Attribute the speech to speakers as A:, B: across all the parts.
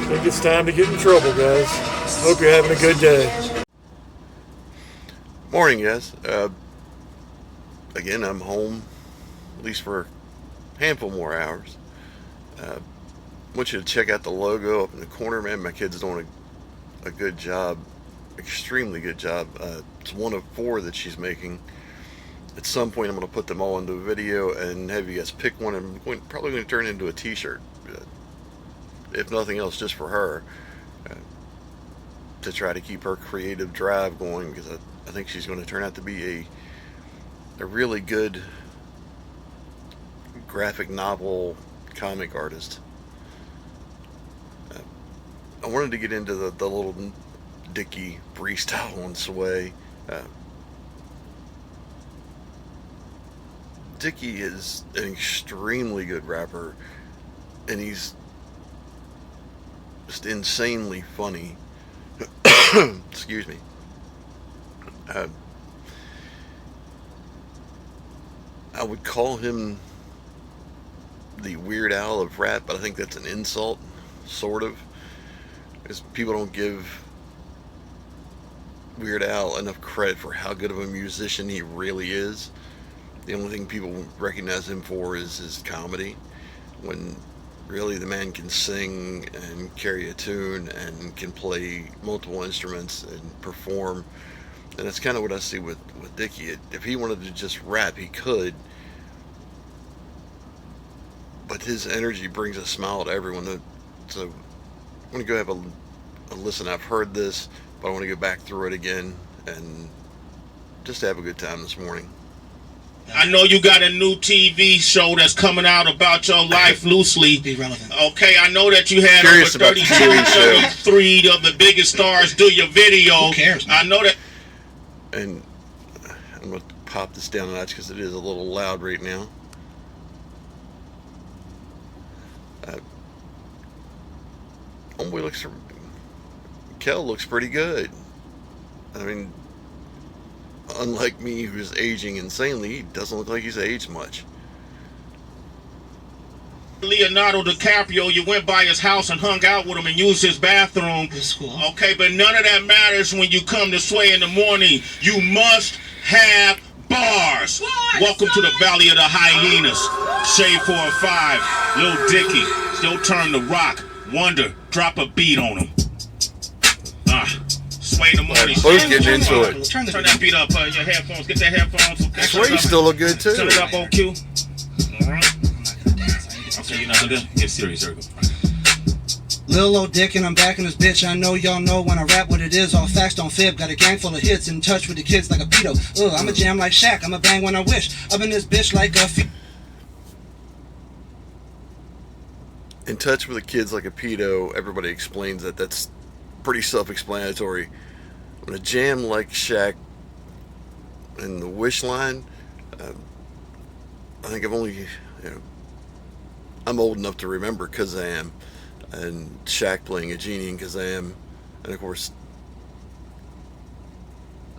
A: think it's time to get in trouble, guys. Hope you're having a good day.
B: Morning, guys. Again, I'm home, at least for a handful more hours. I want you to check out the logo up in the corner, man. My kid's doing a good job, extremely good job. It's one of 4 that she's making. At some point, I'm going to put them all into a video and have you guys pick one. I'm probably going to turn it into a t-shirt, if nothing else, just for her, to try to keep her creative drive going, because I think she's going to turn out to be a really good graphic novel comic artist. I wanted to get into the Lil Dicky freestyle on Sway. Dicky is an extremely good rapper, and he's just insanely funny. Excuse me. I would call him the Weird Al of rap, but I think that's an insult, sort of, because people don't give Weird Al enough credit for how good of a musician he really is. The only thing people recognize him for is his comedy, when really the man can sing and carry a tune and can play multiple instruments and perform. And that's kind of what I see with Dicky. If he wanted to just rap, he could, but his energy brings a smile to everyone. So I'm going to go have a listen. I've heard this, but I want to go back through it again and just have a good time this morning.
C: I know you got a new TV show that's coming out about your life loosely.
D: Be relevant.
C: Okay, I know that you had
B: Curious
C: over
B: about the
C: 32,
B: TV show.
C: 33 of the biggest stars do your video.
D: Who cares, man?
C: I know that.
B: And I'm going to pop this down a notch because it is a little loud right now. Homeboy Kel looks pretty good. I mean, unlike me, who's aging insanely, he doesn't look like he's aged much.
C: Leonardo DiCaprio, you went by his house and hung out with him and used his bathroom.
D: It's cool.
C: Okay, but none of that matters when you come to Sway in the morning. You must have bars. Welcome to the Valley of the Hyenas. Shade 4 and 5. Lil Dicky, it's your turn to rock. Wonder, drop a beat on him. Sway in the morning.
B: Both getting into it.
C: Turn that beat up, your headphones. Get that headphones. Okay,
B: Sway still look good too.
C: turn it up on cue. Alright. Okay, you're not gonna get serious, here we go.
D: Lil Dick and I'm back in this bitch. I know y'all know when I rap what it is. All facts don't fib. Got a gang full of hits. In touch with the kids like a pedo. I'm a jam like Shaq. I'm a bang when I wish. Up in this bitch like a
B: In touch with the kids like a pedo. Everybody explains that. That's pretty self-explanatory. When a jam like Shaq and the Wish line, I think I'm old enough to remember Kazam and Shaq playing a genie in Kazam, and of course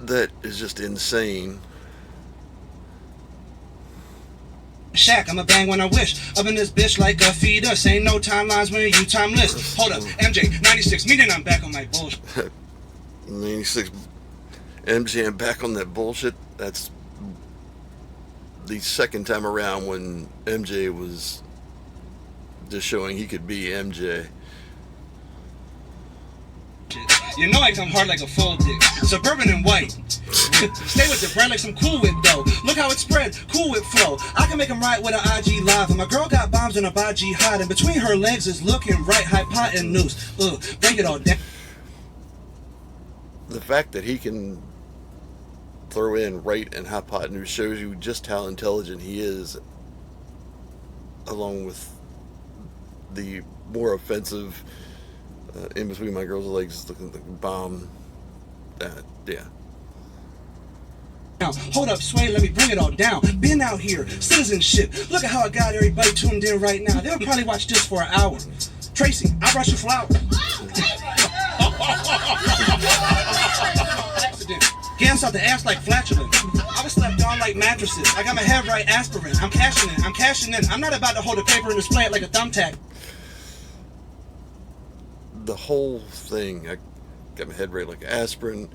B: that is just insane.
D: Shaq, I'm a bang when I wish. Up in this bitch like a fetus. Ain't no timelines when you timeless. Hold up, MJ, 96, meaning I'm back on my bullshit.
B: 96, MJ, I'm back on that bullshit. That's the second time around when MJ was just showing he could be MJ.
D: You know I come hard like a full dick. Suburban and white. Stay with the brand like some Cool Whip though. Look how it spread, Cool Whip flow. I can make them right with an IG live. And my girl got bombs in a body hot. And between her legs is looking right, hypotenuse. Bring it all down.
B: The fact that he can throw in right and hypotenuse shows you just how intelligent he is, along with the more offensive in between my girl's legs looking like a bomb. Yeah.
D: Now, hold up, Sway, let me bring it all down. Been out here, citizenship. Look at how I got everybody tuned in right now. They'll probably watch this for an hour. Tracy, I brought you flowers. Accident. Gans out the ass like flatulence. I was slept on like mattresses. I got my head right aspirin. I'm cashing in. I'm not about to hold a paper and display it like a thumbtack.
B: the whole thing, I got my head ready like aspirin.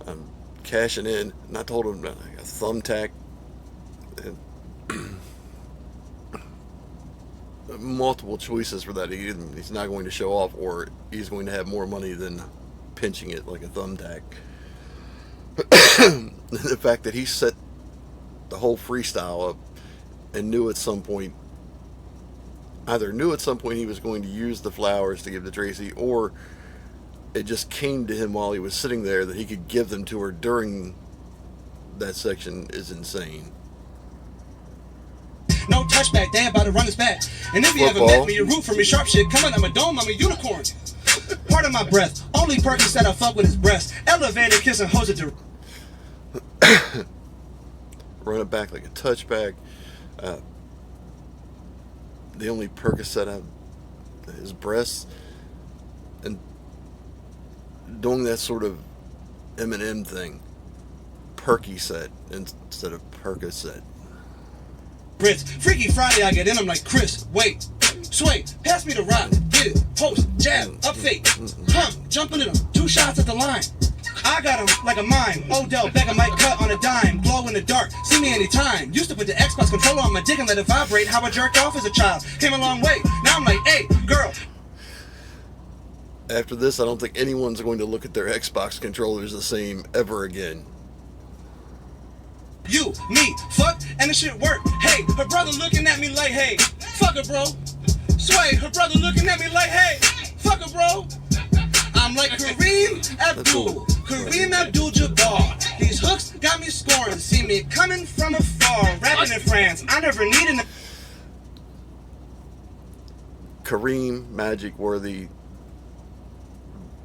B: I'm cashing in, and I told him a thumbtack and multiple choices for that. He's not going to show off, or he's going to have more money than pinching it like a thumbtack. The fact that he set the whole freestyle up and knew at some point he was going to use the flowers to give to Tracy, or it just came to him while he was sitting there that he could give them to her during that section is insane.
D: No touchback, they about to run us back. And if you ever met me, you root for me, sharp shit. Coming out my dome, I'm a unicorn. Part of my breath. Only Perky said I fuck with his breast. Elevated kissing hoes at the
B: Run it back like a touchback. The only Percocet out his breasts, and doing that sort of Eminem thing, Perky set instead of Percocet.
D: Brits. Freaky Friday, I get in, I'm like, Chris, wait, sway, pass me the rock, get it, post, jab, up fake, jumping in them, 2 shots at the line. I got him like a mime. Odell Beckham might cut on a dime. Glow in the dark, see me anytime. Used to put the Xbox controller on my dick and let it vibrate. How I jerked off as a child. Came a long way. Now I'm like, hey, girl.
B: After this, I don't think anyone's going to look at their Xbox controllers the same ever again.
D: You, me, fuck, and the shit work. Hey, her brother looking at me like, hey, fuck her, bro. Sway, her brother looking at me like, hey, fuck her, bro. I'm like Kareem Abdul Jabbar. These hooks got me scoring. See me coming from afar. Rapping in France. I never needed a
B: Kareem, Magic, Worthy.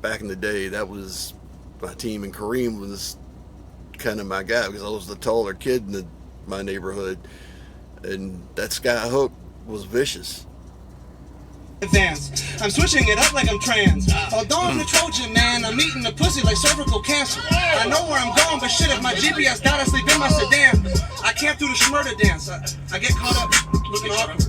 B: Back in the day, that was my team, and Kareem was kind of my guy because I was the taller kid in my neighborhood, and that sky hook was vicious.
D: Advance. I'm switching it up like I'm trans. Although I'm the Trojan man, I'm eating the pussy like cervical cancer. I know where I'm going, but shit, if my GPS died, I sleep in my sedan. I can't do the schmurder dance. I get caught up looking awkward.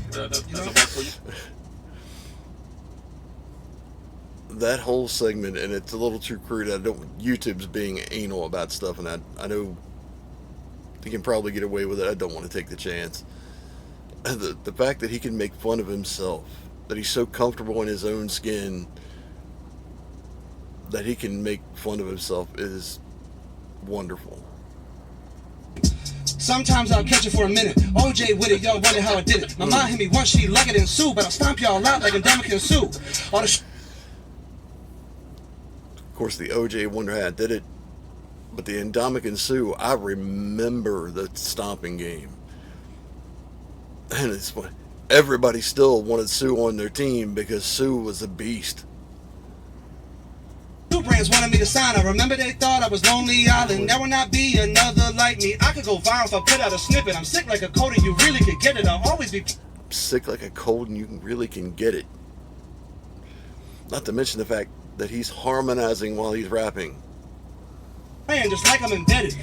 B: That whole segment, and it's a little too crude. YouTube's being anal about stuff, and I know he can probably get away with it. I don't want to take the chance. The fact that he can make fun of himself, that he's so comfortable in his own skin that he can make fun of himself is wonderful.
D: Sometimes I'll catch it for a minute. OJ with it, y'all wonder how I did it. My mom hit me once, she like it and sue, but I'll stomp y'all out like a Dominican Sue. All the
B: Of course, the OJ wonder how I did it, but the Indomitian Sue, I remember the stomping game. And it's funny. Everybody still wanted Sue on their team because Sue was a beast.
D: Two brands wanted me to sign. I remember they thought I was Lonely Island. There will not be another like me. I could go viral if I put out a snippet. I'm sick like a cold and you really could get it. I'll always be
B: sick like a cold and you really can get it. Not to mention the fact that he's harmonizing while he's rapping.
D: Man, just like I'm embedded.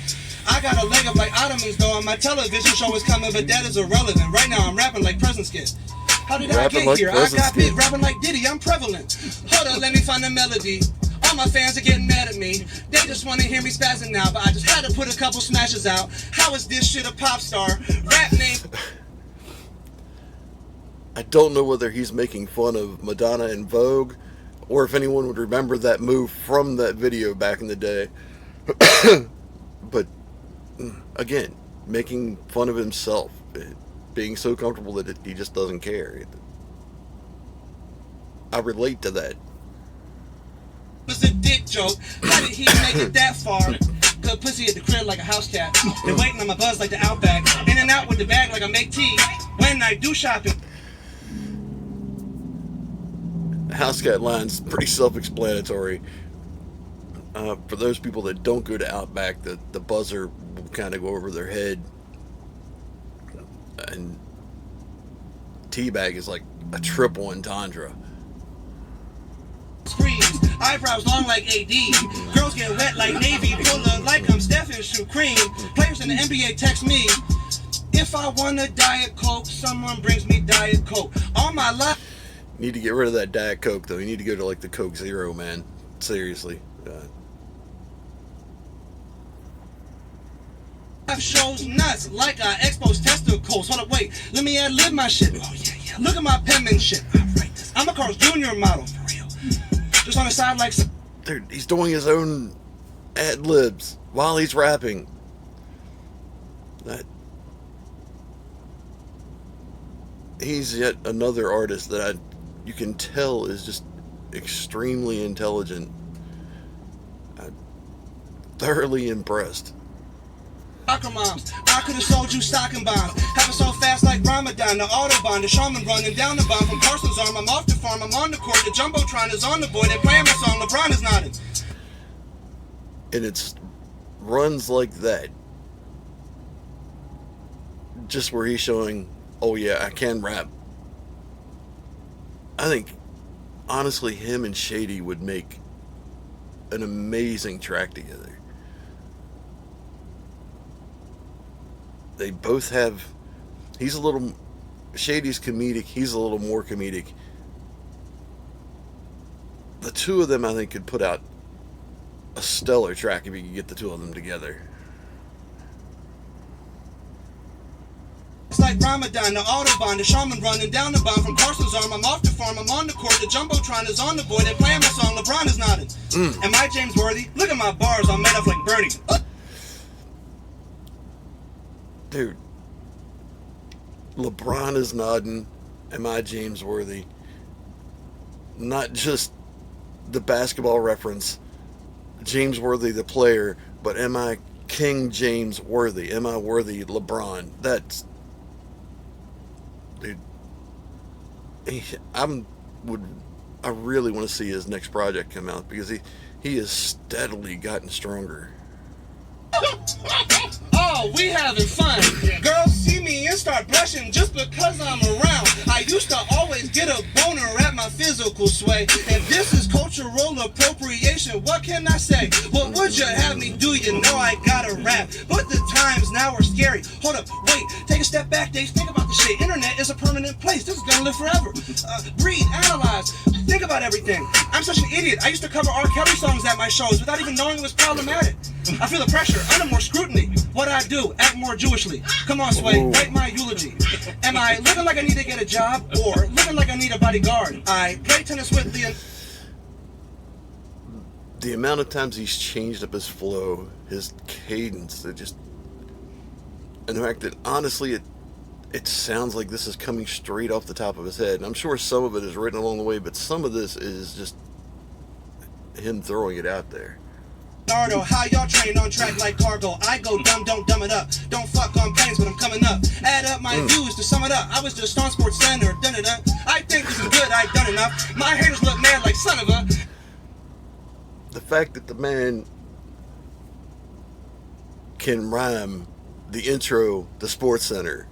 D: I got a leg up like Ottomans though. On my television show is coming, but that is irrelevant. Right now I'm rapping like Present Skit. How did I get
B: like
D: here? I got big rapping like Diddy. I'm prevalent. Hold up, let me find a melody. All my fans are getting mad at me. They just want to hear me spazzing now, but I just had to put a couple smashes out. How is this shit a pop star? Rap name.
B: I don't know whether he's making fun of Madonna and Vogue, or if anyone would remember that move from that video back in the day. But again, making fun of himself, being so comfortable that he just doesn't care. I relate to that.
D: It was a dick joke. How did he make it that far? Good pussy at the crib like a house cat. Been waiting on my buzz like the Outback. In and out with the bag like I make tea. When I do shopping.
B: House cat line's pretty self-explanatory. For those people that don't go to Outback, the buzzer will kind of go over their head. And teabag is like a triple entendre.
D: Screams, eyebrows long like AD. Girls get wet like Navy. Pull up like I'm Stephen shoot cream. Players in the NBA text me. If I want a Diet Coke, someone brings me Diet Coke. All my life.
B: Need to get rid of that Diet Coke, though. You need to go to, like, the Coke Zero, man. Seriously.
D: Shows nuts like I expose testicles. Hold up, wait, let me ad-lib my shit. Oh, yeah. Look at my penmanship. I write this. I'm a Carl's Jr. model, for real. Just on the side like...
B: Dude, he's doing his own ad-libs while he's rapping. He's yet another artist that you can tell is just extremely intelligent. I'm thoroughly impressed.
D: Soccer moms, I could have sold you stocking bombs. Have it so fast like Ramadan, the Autobahn, the Shaman running down the bomb from Carson's arm. I'm off the farm, I'm on the court, the Jumbotron is on the board, they playing my song, LeBron is nodding.
B: And it's runs like that. Just where he's showing, oh yeah, I can rap. I think, honestly, him and Shady would make an amazing track together. They both have, Shady's comedic, he's a little more comedic. The two of them, I think, could put out a stellar track if you could get the two of them together.
D: It's like Ramadan, the Autobahn, the Shaman running down the bomb from Carson's arm. I'm off the farm, I'm on the court, the Jumbotron is on the board, they playing my song, LeBron is nodding. Am I James Worthy? Look at my bars, I'm made up like Bernie.
B: Dude, LeBron is nodding. Am I James Worthy? Not just the basketball reference, James Worthy the player, but am I King James Worthy? Am I Worthy LeBron? That's, dude. I really want to see his next project come out because he has steadily gotten stronger.
D: Oh, we having fun. Girls see me and start blushing just because I'm around. I used to always get a boner at my physical sway. And this is cultural appropriation. What can I say? What would you have me do? You know I gotta rap. But the times now are scary. Hold up, wait, take a step back, Dave. Think about the shit. Internet is a permanent place. This is gonna live forever. Read, analyze, think about everything. I'm such an idiot. I used to cover R. Kelly songs at my shows without even knowing it was problematic. I feel the pressure, under more scrutiny. What I do, act more Jewishly. Come on, Sway, write my eulogy. Am I looking like I need to get a job or looking like I need a bodyguard? I play tennis with
B: the amount of times he's changed up his flow, his cadence, and the fact that honestly it sounds like this is coming straight off the top of his head. And I'm sure some of it is written along the way, but some of this is just him throwing it out there.
D: Nardo, how y'all train on track like cargo? I go dumb, don't dumb it up. Don't fuck on planes when I'm coming up. Add up my views to sum it up. I was just on Sports Center, dun-dun-dun. I think this is good, I've done enough. My haters look mad like son of a...
B: The fact that the man can rhyme the intro to Sports Center.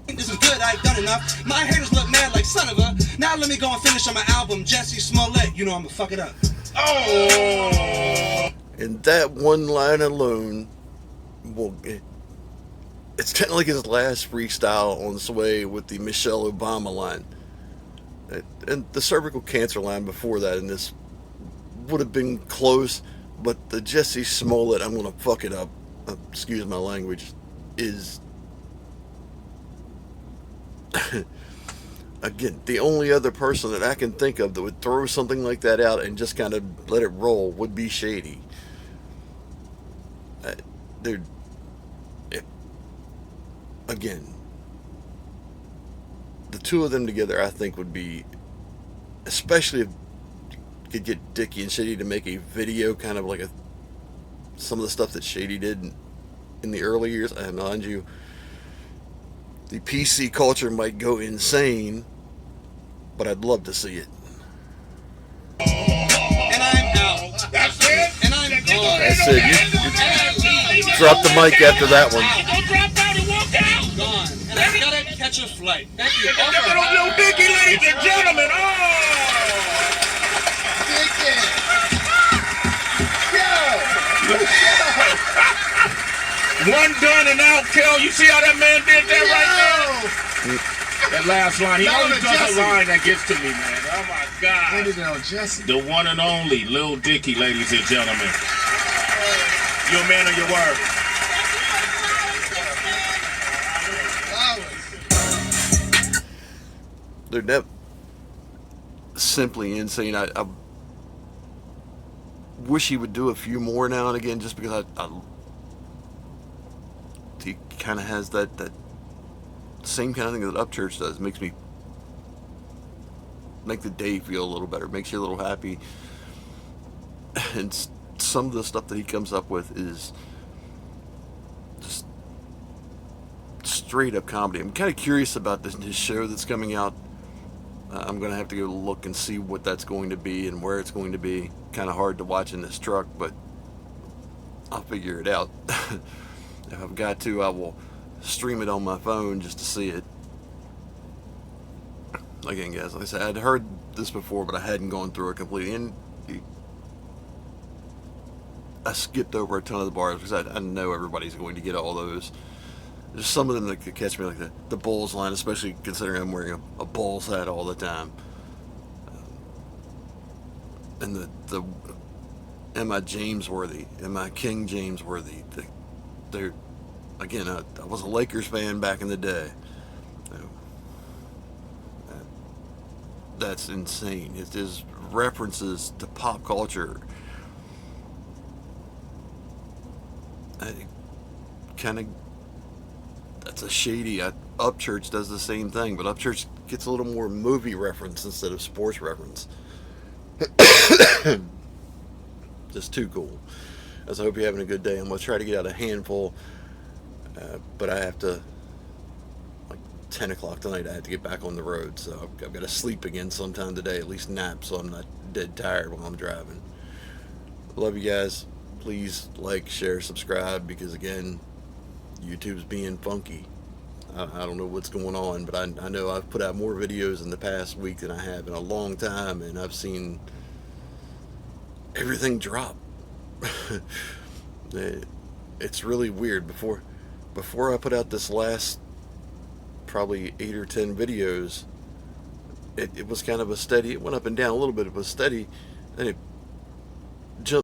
D: This is good, I've done enough. My haters look mad like son of a... Now let me go and finish on my album, Jesse Smollett. You know I'ma fuck it up.
C: Oh!
B: And that one line alone, it's kind of like his last freestyle on Sway with the Michelle Obama line. And the cervical cancer line before that, and this would have been close, but the Jesse Smollett, I'm gonna fuck it up, excuse my language, is... Again, the only other person that I can think of that would throw something like that out and just kind of let it roll would be Shady. Dude, again, the two of them together, I think, would be, especially if you could get Dicky and Shady to make a video, kind of like some of the stuff that Shady did in the early years. I mind you, the PC culture might go insane, but I'd love to see it.
D: And I'm out.
C: That's it?
D: And I'm gone.
B: That's it. You drop the mic after that one.
C: Don't drop out and walk out.
D: Gone. And I gotta catch a flight. Thank you.
C: Look at those Lil Dicky, ladies and gentlemen. Oh! One done and out, Kel. You see how that man did that right now? That last line, he
E: Shout out
C: always
E: to
C: does
E: Jesse.
C: a line that gets to me, man. Oh my God.
E: Jesse.
C: The one and only Lil Dicky, ladies and gentlemen. You a man of your word.
B: Dude, that simply insane. I wish he would do a few more now and again, just because he kind of has that same kind of thing that Upchurch does. Makes me make the day feel a little better, makes you a little happy. And some of the stuff that he comes up with is just straight up comedy. I'm kind of curious about his show that's coming out. I'm going to have to go look and see what that's going to be and where it's going to be. Kind of hard to watch in this truck, but I'll figure it out. If I've got to, I will stream it on my phone just to see it. Again, guys, like I said, I'd heard this before, but I hadn't gone through it completely. And I skipped over a ton of the bars because I know everybody's going to get all those. There's some of them that could catch me, like the Bulls line, especially considering I'm wearing a Bulls hat all the time. And the am I James worthy? Am I King James worthy? They're again, I was a Lakers fan back in the day. That's insane. It is references to pop culture. That's a shady. Upchurch does the same thing, but Upchurch gets a little more movie reference instead of sports reference. Just too cool. As I hope you're having a good day. I'm going to try to get out a handful, but I have to, like 10 o'clock tonight, I have to get back on the road, so I've got to sleep again sometime today, at least nap, so I'm not dead tired while I'm driving. Love you guys. Please like, share, subscribe, because again, YouTube's being funky. I don't know what's going on, but I know I've put out more videos in the past week than I have in a long time, and I've seen everything drop. It's really weird. Before I put out this last probably 8 or 10 videos, it was kind of a steady, it went up and down a little bit, it was steady, and it